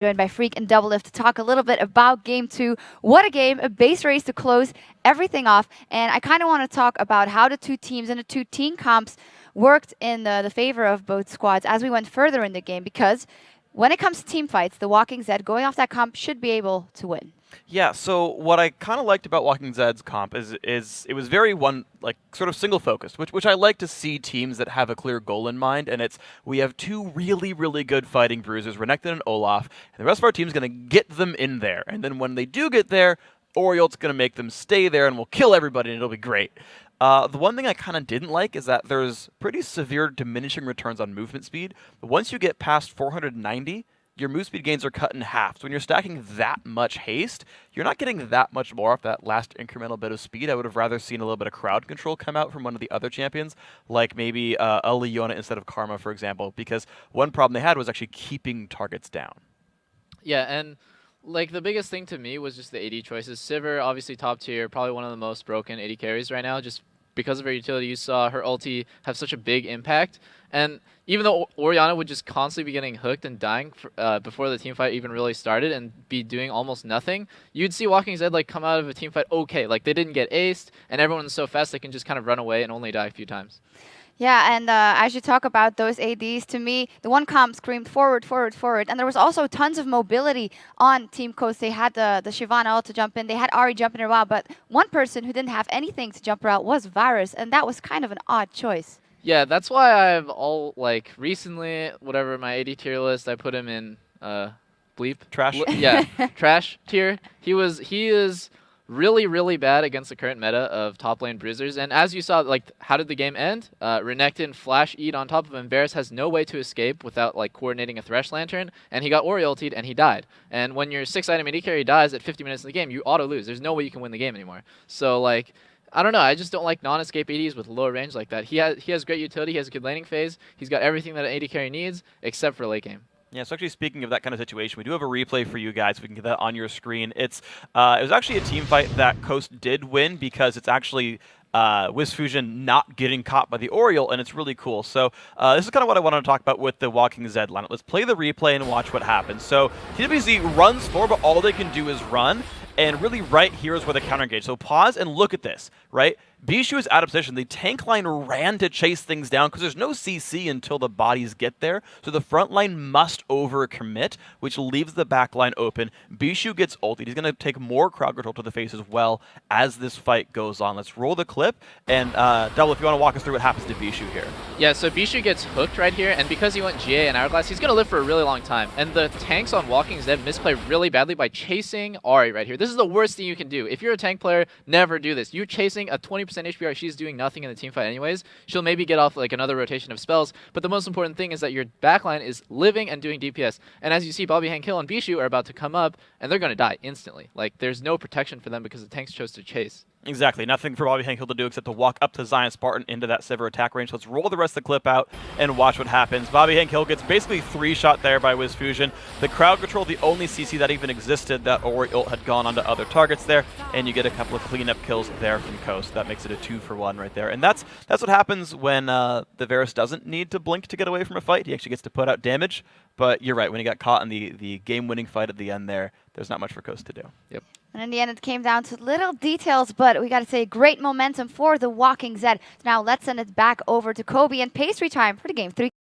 Joined by Freak and DoubleLift to talk a little bit about Game 2. What a game, a base race to close everything off. And I kind of want to talk about how the two teams and the two team comps worked in the favor of both squads as we went further in the game, because when it comes to team fights, the Walking Zed going off that comp should be able to win. Yeah, so what I kind of liked about Walking Zed's comp is it was very sort of single focused, which I like to see teams that have a clear goal in mind, and we have two really good fighting bruisers, Renekton and Olaf, and the rest of our team's going to get them in there, and then when they do get there, Oriol's going to make them stay there and we'll kill everybody and it'll be great. The one thing I kind of didn't like is that there's pretty severe diminishing returns on movement speed. Once you get past 490, your move speed gains are cut in half. So when you're stacking that much haste, you're not getting that much more off that last incremental bit of speed. I would have rather seen a little bit of crowd control come out from one of the other champions, like maybe a Leona instead of Karma, for example, because one problem they had was actually keeping targets down. Yeah, and like the biggest thing to me was just the AD choices. Sivir, obviously top tier, probably one of the most broken AD carries right now, just because of her utility. You saw her ulti have such a big impact. And even though Orianna would just constantly be getting hooked and dying before the teamfight even really started and be doing almost nothing, you'd see Walking Zed like come out of a teamfight okay. Like they didn't get aced, and everyone's so fast they can just kind of run away and only die a few times. Yeah, and as you talk about those ADs, to me, the one comp screamed forward, forward, forward. And there was also tons of mobility on Team Coast. They had the Shyvana ult to jump in. They had Ahri jump in a while, but one person who didn't have anything to jump out was Varus, and that was kind of an odd choice. Yeah, that's why I've recently, whatever, my AD tier list, I put him in bleep. Trash? Yeah, trash tier. He is really bad against the current meta of top lane bruisers. And as you saw, like, how did the game end? Renekton flash eat on top of him. Varus has no way to escape without like coordinating a Thresh Lantern, and he got Ori ultied and he died. And when your 6-item AD carry dies at 50 minutes in the game, you auto lose. There's no way you can win the game anymore. So like, I don't know. I just don't like non-escape ADs with low range like that. He has great utility. He has a good laning phase. He's got everything that an AD carry needs, except for late game. Yeah, so actually speaking of that kind of situation, we do have a replay for you guys. We can get that on your screen. It was actually a team fight that Coast did win because it's actually WizFusion not getting caught by the Oriole, and it's really cool. So this is kind of what I wanted to talk about with the Walking Zed lineup. Let's play the replay and watch what happens. So TWZ runs forward, but all they can do is run. And really right here is where the counter engage. So pause and look at this, right? Bishu is out of position. The tank line ran to chase things down because there's no CC until the bodies get there. So the front line must overcommit, which leaves the back line open. Bishu gets ulted. He's going to take more crowd control to the face as well as this fight goes on. Let's roll the clip. And Double, if you want to walk us through what happens to Bishu here. Yeah, so Bishu gets hooked right here, and because he went GA and Hourglass, he's going to live for a really long time. And the tanks on Walking Zed misplay really badly by chasing Ahri right here. This is the worst thing you can do. If you're a tank player, never do this. You're chasing a 20% HPR. She's doing nothing in the team fight anyways. She'll maybe get off like another rotation of spells, but the most important thing is that your backline is living and doing DPS. And as you see, Bobby Hankill and Bishu are about to come up, and they're going to die instantly. Like, there's no protection for them because the tanks chose to chase. Exactly. Nothing for Bobby Hankill to do except to walk up to Zion Spartan into that Sivir attack range. So let's roll the rest of the clip out and watch what happens. Bobby Hankill gets basically 3-shot there by WizFusion. The crowd control, the only CC that even existed, that Ori ult had gone onto other targets there, and you get a couple of cleanup kills there from Coast. That makes it a 2-for-1 right there. And that's what happens when the Varus doesn't need to blink to get away from a fight. He actually gets to put out damage. But you're right, when he got caught in the game-winning fight at the end there's not much for Coast to do. Yep. And in the end, it came down to little details, but we got to say great momentum for the Walking Zed. Now let's send it back over to Kobe and pastry time for the Game 3.